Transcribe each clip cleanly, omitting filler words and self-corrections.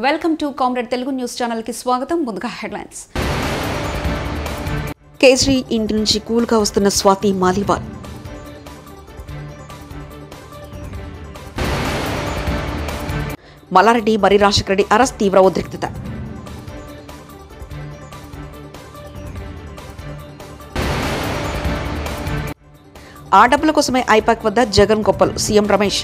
Welcome to comrade Telugu news channel కి స్వాగతం. ముందుగా హెడ్లైన్స్. కేజ్రీ ఇంటి నుంచి కూల్గా వస్తున్న స్వాతి మాలివాల్. మల్లారెడ్డి మరి రాజశేఖర రెడ్డి అరెస్ట్ తీవ్ర ఉద్రిక్తత. ఆ డబ్బుల కోసమే ఐపాక్ వద్ద జగన్ గొప్పలు సీఎం రమేష్.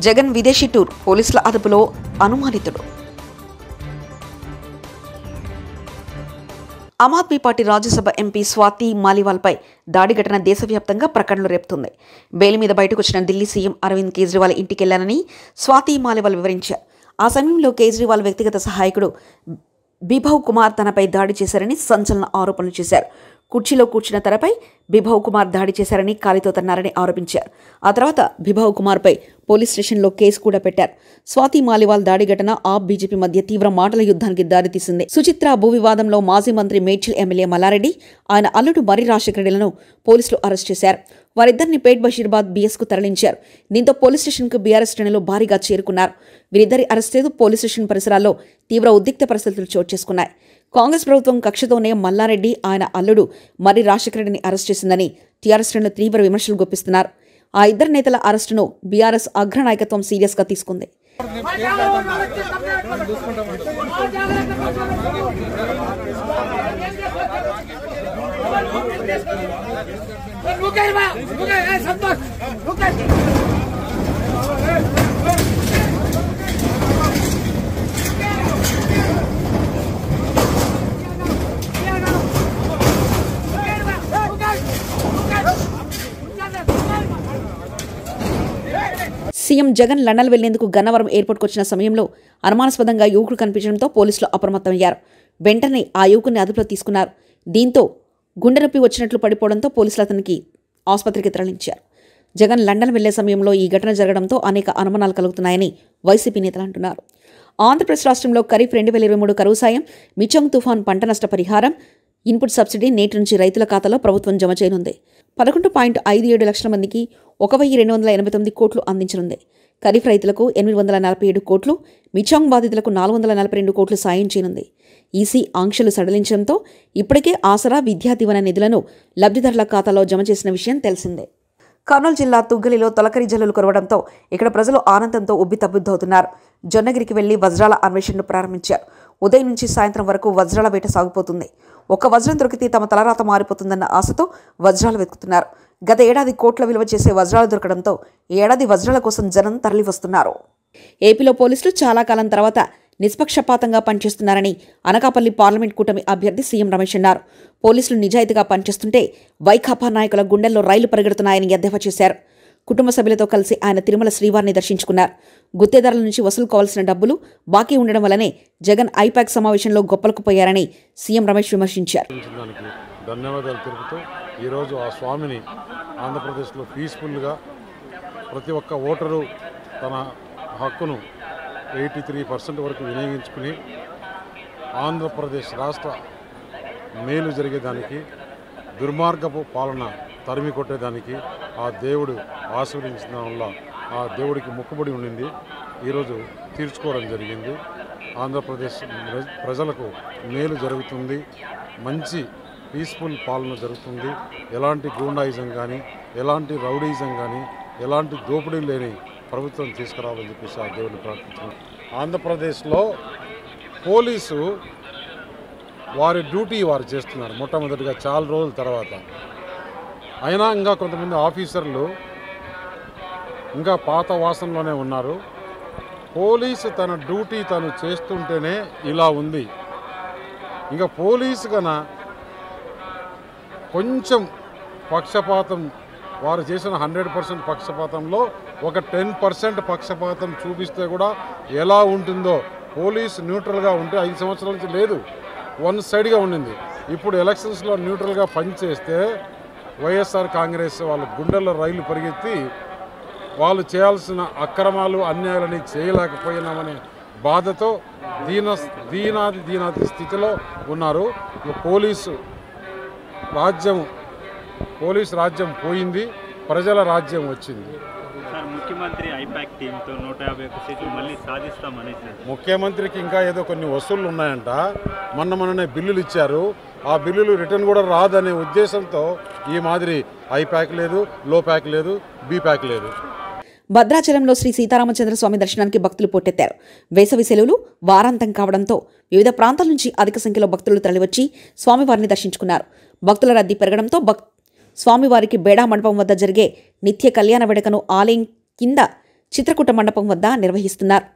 జగన్ విదేశీ టూర్, పోలీసుల అదుపులో అనుమానితుడు. ఆమ్ ఆద్మీ పార్టీ రాజ్యసభ ఎంపీ స్వాతి మాలివాల్పై దాడి ఘటన దేశవ్యాప్తంగా ప్రకటనలు రేపుతుంది. బెయిల్ మీద బయటకు వచ్చిన ఢిల్లీ సీఎం అరవింద్ కేజ్రీవాల్ ఇంటికెళ్లానని స్వాతి మాలివాల్ వివరించారు. ఆ సమయంలో కేజ్రీవాల్ వ్యక్తిగత సహాయకుడు బిభవ్ కుమార్ తనపై దాడి చేశారని సంచలన ఆరోపణలు చేశారు. కుర్చీలో కూర్చున్న తనపై బిభవ్ కుమార్ దాడి చేశారని కాలితో తన్నారని ఆరోపించారు. ఆ తర్వాత బిభవ్ కుమార్పై పోలీస్ స్టేషన్లో కేసు కూడా పెట్టారు. స్వాతి మాలివాల్ దాడి ఘటన ఆప్ బీజేపీ మధ్య తీవ్ర మాటల యుద్ధానికి దారితీసింది. సుచిత్ర భూ వివాదంలో మాజీ మంత్రి మేడ్చల్ ఎమ్మెల్యే మల్లారెడ్డి, ఆయన అల్లుడు మరి రాజశేఖర రెడ్డిలను పోలీసులు అరెస్ట్ చేశారు. వారిద్దరిని పేట్ బషీర్బాద్ బీఎస్కు తరలించారు. దీంతో పోలీస్ స్టేషన్కు బీఆర్ఎస్ శ్రేణులు భారీగా చేరుకున్నారు. వీరిద్దరి అరెస్టుతో పోలీస్ స్టేషన్ పరిసరాల్లో తీవ్ర ఉద్రిక్త పరిస్థితులు చోటు చేసుకున్నాయి. కాంగ్రెస్ ప్రభుత్వం కక్షతోనే మల్లారెడ్డి, ఆయన అల్లుడు మరి రాజశేఖర రెడ్డిని అరెస్ట్ చేసిందని టీఆర్ఎస్ శ్రేణులు తీవ్ర విమర్శలు గుప్పిస్తున్నారు. ఆ ఇద్దరు నేతల అరెస్టును బీఆర్ఎస్ అగ్రనాయకత్వం సీరియస్గా తీసుకుంది. సీఎం జగన్ లండన్ వెళ్లేందుకు గన్నవరం ఎయిర్పోర్ట్కు వచ్చిన సమయంలో అనుమానాస్పదంగా యువకుడు కనిపించడంతో పోలీసులు అప్రమత్తమయ్యారు. వెంటనే ఆ యువకుడిని అదుపులో తీసుకున్నారు. దీంతో గుండె నొప్పి వచ్చినట్లు పడిపోవడంతో పోలీసులు అతనికి ఆసుపత్రికి తరలించారు. జగన్ లండన్ వెళ్లే సమయంలో ఈ ఘటన జరగడంతో అనేక అనుమానాలు కలుగుతున్నాయని వైసీపీ నేతలు అంటున్నారు. ఆంధ్రప్రదేశ్ రాష్ట్రంలో ఖరీఫ్ 2023 కరువు సాయం, మిచంగ్ తుఫాన్ పంట నష్ట పరిహారం, ఇన్పుట్ సబ్సిడీ నేటి నుంచి రైతుల ఖాతాలో ప్రభుత్వం జమ చేయనుంది. 11.57 లక్షల మందికి 1289 కోట్లు అందించనుంది. ఖరీఫ్ రైతులకు 847 కోట్లు, మిచాంగ్ బాధితులకు 442 కోట్లు సాయం చేయనుంది. ఈసీ ఆంక్షలు సడలించడంతో ఇప్పటికే ఆసరా, విద్యా దీవెన నిధులను లబ్ధిదారుల ఖాతాలో జమ చేసిన విషయం తెలిసిందే. కర్నూలు జిల్లా తుగ్గలిలో తొలకరి జల్లులు కురవడంతో ఇక్కడ ప్రజలు ఆనందంతో ఉబ్బితబ్బుద్దవుతున్నారు. జొన్నగిరికి వెళ్లి వజ్రాల అన్వేషణను ప్రారంభించారు. ఉదయం నుంచి సాయంత్రం వరకు వజ్రాల వేట సాగిపోతుంది. ఒక్క వజ్రం దొరికితే తమ తలరాత మారిపోతుందన్న ఆశతో వజ్రాలు వెతుకుతున్నారు. గత ఏడాది కోట్ల విలువ చేసే వజ్రాలు దొరకడంతో ఈ ఏడాది వజ్రాల కోసం జనం తరలివస్తున్నారు. ఏపీలో పోలీసులు చాలా కాలం తర్వాత నిష్పక్షపాతంగా పనిచేస్తున్నారని అనకాపల్లి పార్లమెంట్ కూటమి అభ్యర్థి సీఎం రమేష్ అన్నారు. పోలీసులు నిజాయితీగా పనిచేస్తుంటే వైకాపా నాయకుల గుండెల్లో రైలు పరిగెడుతున్నాయని ఎద్దేవా చేశారు. కుటుంబ సభ్యులతో కలిసి ఆయన తిరుమల శ్రీవారిని దర్శించుకున్నారు. గుత్తేదారుల నుంచి వసూలు కావాల్సిన డబ్బులు బాకీ ఉండడం వల్లనే జగన్ ఐపాక్ సమావేశంలో గొప్పలకు పోయారని సీఎం రమేష్ విమర్శించారు. ధన్యవాదాలు తెలుపుతూ ఈరోజు ఆ స్వామిని ఆంధ్రప్రదేశ్లో పీస్ఫుల్గా ప్రతి ఒక్క ఓటరు తన హక్కును 83% వరకు వినియోగించుకుని ఆంధ్రప్రదేశ్ రాష్ట్ర మేలు జరిగేదానికి, దుర్మార్గపు పాలన తరిమి కొట్టేదానికి ఆ దేవుడు ఆశీర్వదించిన వల్ల ఆ దేవుడికి మొక్కుబడి ఉండింది. ఈరోజు తీర్చుకోవడం జరిగింది. ఆంధ్రప్రదేశ్ ప్రజలకు మేలు జరుగుతుంది, మంచి పీస్ఫుల్ పాలన జరుగుతుంది. ఎలాంటి గూండాయిజం కానీ, ఎలాంటి రౌడీజం కానీ, ఎలాంటి దోపిడీ లేని ప్రభుత్వం తీసుకురావాలని చెప్పేసి ఆ దేవుడిని ప్రార్థించారు. ఆంధ్రప్రదేశ్లో పోలీసు వారి డ్యూటీ వారు చేస్తున్నారు మొట్టమొదటిగా చాలా రోజుల తర్వాత. అయినా ఇంకా కొంతమంది ఆఫీసర్లు ఇంకా పాత వాసనలోనే ఉన్నారు. పోలీసు తన డ్యూటీ తను చేస్తుంటేనే ఇలా ఉంది. ఇంకా పోలీసు కన్నా కొంచెం పక్షపాతం, వారు చేసిన 100% పక్షపాతంలో ఒక 10% పక్షపాతం చూపిస్తే కూడా ఎలా ఉంటుందో. పోలీసు న్యూట్రల్గా ఉంటే 5 సంవత్సరాల నుంచి లేదు, వన్ సైడ్గా ఉండింది. ఇప్పుడు ఎలక్షన్స్లో న్యూట్రల్గా పనిచేస్తే వైఎస్ఆర్ కాంగ్రెస్ వాళ్ళ గుండెల్లో రైలు పరిగెత్తి వాళ్ళు చేయాల్సిన అక్రమాలు, అన్యాయాలని చేయలేకపోయినామనే బాధతో దీనాది స్థితిలో ఉన్నారు. పోలీసు రాజ్యం పోలీస్ రాజ్యం పోయింది, ప్రజల రాజ్యం వచ్చింది. సార్ ముఖ్యమంత్రి ఐపాక్ టీంతో 151 సీట్లు మళ్ళీ సాధిస్తామని ముఖ్యమంత్రికి ఇంకా ఏదో కొన్ని వసూళ్లు ఉన్నాయంట. మొన్ననే బిల్లులు ఇచ్చారు. ఆ బిల్లులు రిటర్న్ కూడా రాదనే ఉద్దేశంతో ఈ మాదిరి ఐపాక్ లేదు, లో ప్యాక్ లేదు, బీ ప్యాక్ లేదు. భద్రాచలంలో శ్రీ సీతారామచంద్ర స్వామి దర్శనానికి భక్తులు పోటెత్తారు. వేసవి సెలవులు వారాంతం కావడంతో వివిధ ప్రాంతాల నుంచి అధిక సంఖ్యలో భక్తులు తరలివచ్చి స్వామివారిని దర్శించుకున్నారు. భక్తుల రద్దీ పెరగడంతో స్వామివారికి బేడా మండపం వద్ద జరిగే నిత్య కళ్యాణ వేడుకను ఆలయం కింద చిత్రకూట మండపం వద్ద నిర్వహిస్తున్నారు.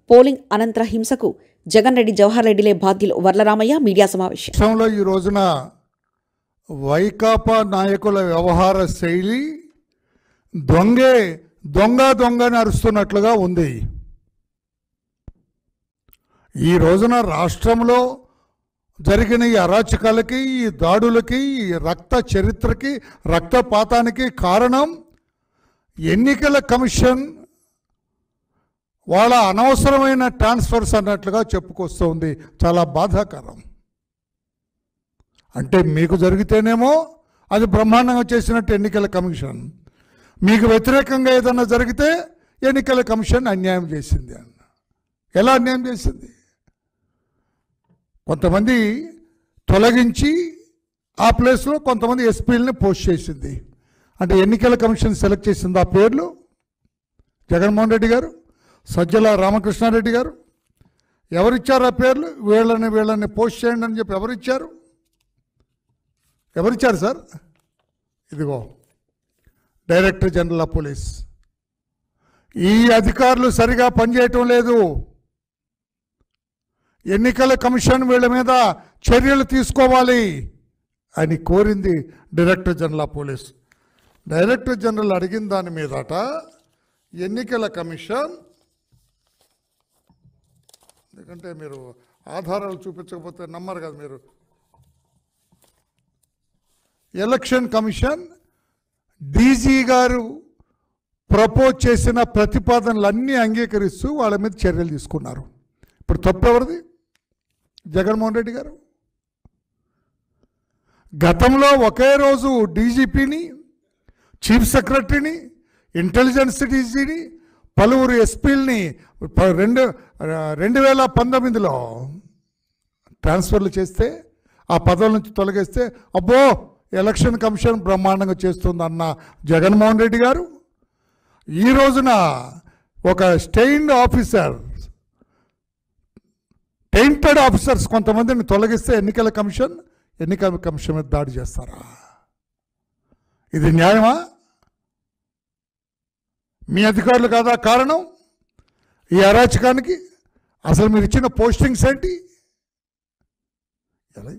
పోలింగ్ అనంతర హింసకు జగన్ రెడ్డి, జవహర్ రెడ్డిలే బాధ్యులు. వర్లరామయ్య మీడియా సమావేశం. దేశంలో ఈ రోజున వైకాపా నాయకుల వ్యవహార శైలి దొంగని అరుస్తున్నట్లుగా ఉంది. ఈ రోజున రాష్ట్రంలో జరిగిన ఈ అరాచకాలకి, ఈ దాడులకి, ఈ రక్త చరిత్రకి, రక్తపాతానికి కారణం ఎన్నికల కమిషన్ వాళ్ళ అనవసరమైన ట్రాన్స్ఫర్స్ అన్నట్లుగా చెప్పుకొస్తుంది. చాలా బాధాకరం. అంటే మీకు జరిగితేనేమో అది బ్రహ్మాండంగా చేసినట్టు ఎన్నికల కమిషన్, మీకు వ్యతిరేకంగా ఏదన్నా జరిగితే ఎన్నికల కమిషన్ అన్యాయం చేసింది అన్న. ఎలా అన్యాయం చేసింది? కొంతమంది తొలగించి ఆ ప్లేస్లో కొంతమంది ఎస్పీలని పోస్ట్ చేసింది. అంటే ఎన్నికల కమిషన్ సెలెక్ట్ చేసింది ఆ పేర్లు జగన్మోహన్ రెడ్డి గారు, సజ్జల రామకృష్ణారెడ్డి గారు. ఎవరిచ్చారు ఆ పేర్లు? వీళ్ళని పోస్ట్ చేయండి అని చెప్పి ఎవరిచ్చారు సార్? ఇదిగో డైరెక్టర్ జనరల్ ఆఫ్ పోలీస్. ఈ అధికారులు సరిగా పనిచేయటం లేదు. ఎన్నికల కమిషన్ వీళ్ళ మీద చర్యలు తీసుకోవాలి అని కోరింది director general of police. Director general అడిగిన దాని మీదట ఎన్నికల కమిషన్, ఎందుకంటే మీరు ఆధారాలు చూపించకపోతే నమ్మరు కదా మీరు, ఎలక్షన్ కమిషన్ డీజీ గారు ప్రపోజ్ చేసిన ప్రతిపాదనలన్నీ అంగీకరిస్తూ వాళ్ళ మీద చర్యలు తీసుకున్నారు. ఇప్పుడు తప్పెవరిది? జగన్మోహన్ రెడ్డి గారు. గతంలో ఒకే రోజు డీజీపీని, చీఫ్ సెక్రటరీని, ఇంటెలిజెన్స్ డీజీని, పలువురు ఎస్పీలని 2019లో ట్రాన్స్ఫర్లు చేస్తే, ఆ పదవుల నుంచి తొలగిస్తే అబ్బో ఎలక్షన్ కమిషన్ బ్రహ్మాండంగా చేస్తుందన్న జగన్మోహన్ రెడ్డి గారు ఈ రోజున ఒక టెయింటెడ్ ఆఫీసర్స్ కొంతమందిని తొలగిస్తే ఎన్నికల కమిషన్ మీద దాడి చేస్తారా? ఇది న్యాయమా? మీ అధికారులు కాదా కారణం ఈ అరాచకానికి? అసలు మీరు ఇచ్చిన పోస్టింగ్స్ ఏంటి?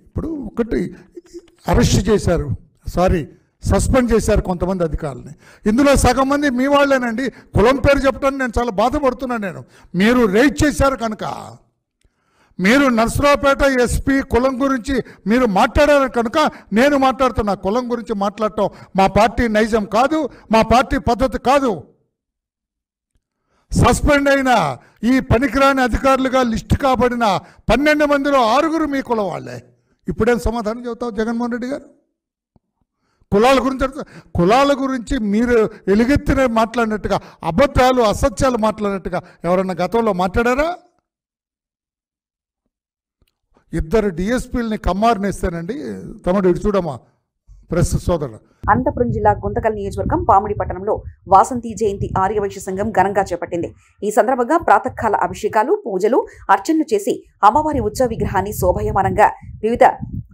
ఇప్పుడు ఒకటి అరెస్ట్ చేశారు, సస్పెండ్ చేశారు కొంతమంది అధికారులని. ఇందులో సగం మంది మీ వాళ్ళేనండి. కులం పేరు చెప్పడానికి నేను చాలా బాధపడుతున్నాను. మీరు రేజ్ చేశారు కనుక, మీరు నర్సరావుపేట ఎస్పీ కులం గురించి మీరు మాట్లాడారు కనుక నేను మాట్లాడుతున్నా. కులం గురించి మాట్లాడటం మా పార్టీ నైజం కాదు, మా పార్టీ పద్ధతి కాదు. సస్పెండ్ అయిన ఈ పనికిరాని అధికారులుగా లిస్టు కాబడిన 12 మందిలో 6 మీ కులం వాళ్ళే. ఇప్పుడేం సమాధానం చెబుతావు జగన్మోహన్ రెడ్డి గారు? కులాల గురించి మీరు ఎలుగెత్తిన మాట్లాడినట్టుగా, అబద్ధాలు అసత్యాలు మాట్లాడినట్టుగా ఎవరన్నా గతంలో మాట్లాడారా? 2 డిఎస్పీలని కమ్మారినేస్తానండి. తమ్ముడు ఇటు చూడమ్మా, ప్రెస్ సోదరుడు, అనంతపురం జిల్లా గుంతకల్ నియోజకవర్గం పామిడి పట్టణంలో వాసంతి జయంతి ఆర్యవైశ్య సంఘం ఘనంగా చేపట్టింది. ఈ సందర్భంగా ప్రాతకాల అభిషేకాలు, పూజలు, అర్చనలు చేసి అమ్మవారి ఉత్సవ విగ్రహాన్ని శోభాయమానంగా వివిధ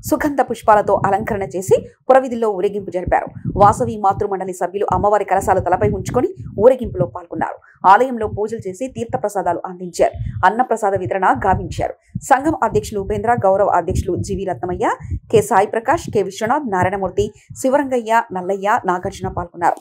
సుగంధ పుష్పాలతో అలంకరణ చేసి పురవీధుల్లో ఊరేగింపు జరిపారు. వాసవి మాతృమండలి సభ్యులు అమ్మవారి కలశాలు తలపై ఉంచుకొని ఊరేగింపులో పాల్గొన్నారు. ఆలయంలో పూజలు చేసి తీర్థప్రసాదాలు అందించారు. అన్నప్రసాద వితరణ గావించారు. సంఘం అధ్యక్షులు ఉపేంద్ర, గౌరవ అధ్యక్షులు జీవి రత్నమయ్య, కె సాయి ప్రకాష్, కె విశ్వనాథ్, నారాయణమూర్తి, శివరంగయ్య, నల్లయ్య, నాగార్జున పాల్గొన్నారు.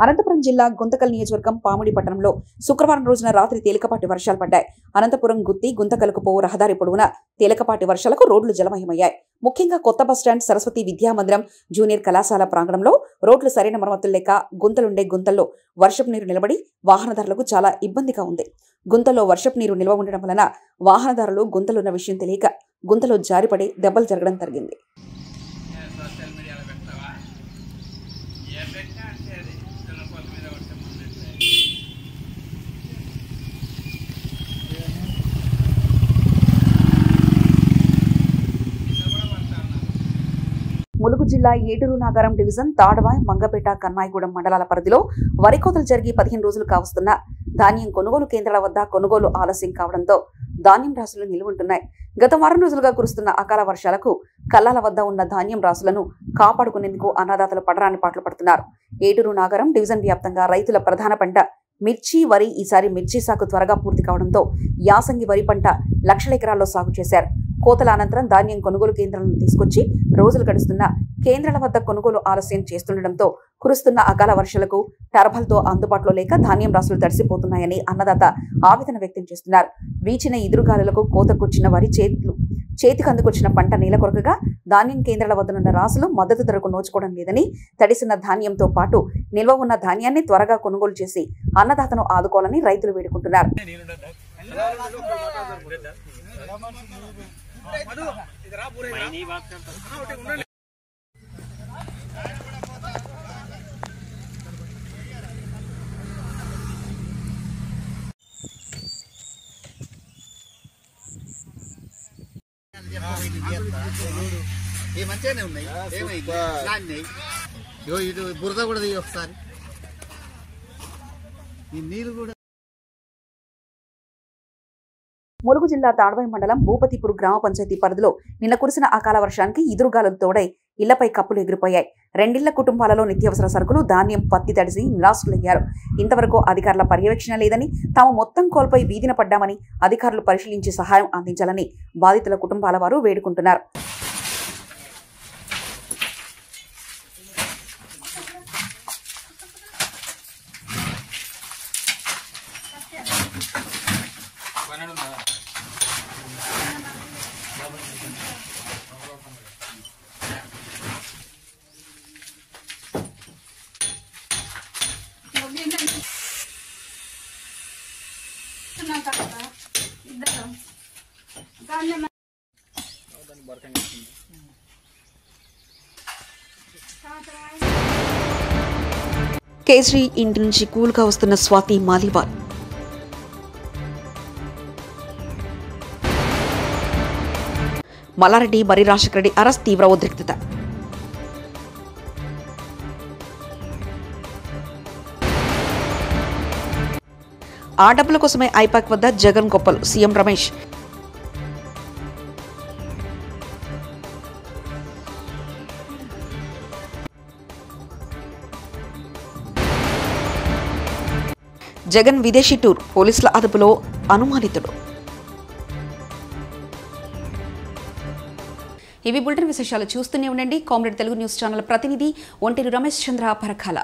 అనంతపురం జిల్లా గుంతకల్ నియోజకవర్గం పామిడి పట్టణంలో శుక్రవారం రోజున రాత్రి తేలికపాటి వర్షాలు పడ్డాయి. అనంతపురం గుత్తి గుంతకల్కు పోవు రహదారి పొడవునా తేలికపాటి వర్షాలకు రోడ్లు జలమయమయ్యాయి. ముఖ్యంగా కొత్త బస్టాండ్, సరస్వతి విద్యామందిరం, జూనియర్ కళాశాల ప్రాంగణంలో రోడ్లు సరైన మరమ్మతులు లేక గుంతలుండే గుంతల్లో వర్షపు నీరు నిలబడి వాహనదారులకు చాలా ఇబ్బందిగా ఉంది. గుంతల్లో వర్షపు నీరు నిల్వ ఉండడం వలన వాహనదారులు గుంతలున్న విషయం తెలియక గుంతలో జారిపడి దెబ్బలు జరగడం జరిగింది. ములుగు జిల్లా ఏటూరు నాగారం డివిజన్ తాడవాయ్, మంగపేట, కన్నాయిగూడెం మండలాల పరిధిలో వరి కోతలు జరిగి 15 రోజులు కావస్తున్న ధాన్యం కొనుగోలు కేంద్రాల వద్ద కొనుగోలు ఆలస్యం కావడంతో ధాన్యం రాసులు నిలువుంటున్నాయి. గత వారం రోజులుగా కురుస్తున్న అకాల వర్షాలకు కల్లాల వద్ద ఉన్న ధాన్యం రాసులను కాపాడుకునేందుకు అన్నదాతలు పడరాని పాటలు పడుతున్నారు. ఏటూరు నాగారం డివిజన్ వ్యాప్తంగా రైతుల ప్రధాన పంట మిర్చి, వరి. ఈసారి మిర్చి సాగు త్వరగా పూర్తి కావడంతో యాసంగి వరి పంట లక్షల ఎకరాల్లో సాగు చేశారు. కోతల అనంతరం ధాన్యం కొనుగోలు కేంద్రాలను తీసుకొచ్చి రోజులు గడుస్తున్న కేంద్రాల వద్ద కొనుగోలు ఆలస్యం చేస్తుండటంతో కురుస్తున్న అకాల వర్షాలకు టర్బల్తో అందుబాటులో లేక ధాన్యం రాసులు తడిసిపోతున్నాయని అన్నదాత ఆవేదన వ్యక్తం చేస్తున్నారు. వీచిన ఎదురుగాలులకు కోతకొచ్చిన వరి చేతికి అందుకొచ్చిన పంట నేల కొరకగా ధాన్యం కేంద్రాల వద్దనున్న రాసులు మద్దతు ధరకు నోచుకోవడం లేదని, తడిసిన ధాన్యంతో పాటు నిల్వ ఉన్న ధాన్యాన్ని త్వరగా కొనుగోలు చేసి అన్నదాతను ఆదుకోవాలని రైతులు వేడుకుంటున్నారు. మంచిగానే ఉన్నాయి. ఇటు బురద కూడా దిగి ఒకసారి ఈ నీళ్ళు కూడా. ములుగు జిల్లా తాడవాయి మండలం భూపతిపూర్ గ్రామ పంచాయతీ పరిధిలో నిన్న కురిసిన అకాల వర్షానికి ఎదురుగాలులు తోడై ఇళ్లపై కప్పులు ఎగిరిపోయాయి. రెండిళ్ల కుటుంబాలలో నిత్యావసర సరుకులు, ధాన్యం, పత్తి తడిసి నిరాశులయ్యారు. ఇంతవరకు అధికారుల పర్యవేక్షణ లేదని, తాము మొత్తం కోల్పోయి వీధిన పడ్డామని అధికారులు పరిశీలించి సహాయం అందించాలని బాధితుల కుటుంబాల వారు వేడుకుంటున్నారు. కేసరి ఇంటి నుంచి కూల్గా వస్తున్న స్వాతి మాలివాల్. మల్లారెడ్డి, మర్రి రాజశేఖర రెడ్డి అరెస్ట్, తీవ్ర ఉద్రిక్తత. ఆ డబ్బుల కోసమే ఐపాక్ వద్ద జగన్ గొప్పలు సీఎం రమేష్. జగన్ విదేశీ టూర్, పోలీసుల అదుపులో అనుమానితుడు. ఇవి బులెటిన్ విశేషాలు. చూస్తూనే ఉండండి కామ్రేడ్ తెలుగు న్యూస్ ఛానల్. ప్రతినిధి ఒంటేరు రమేష్ చంద్ర పరకాల.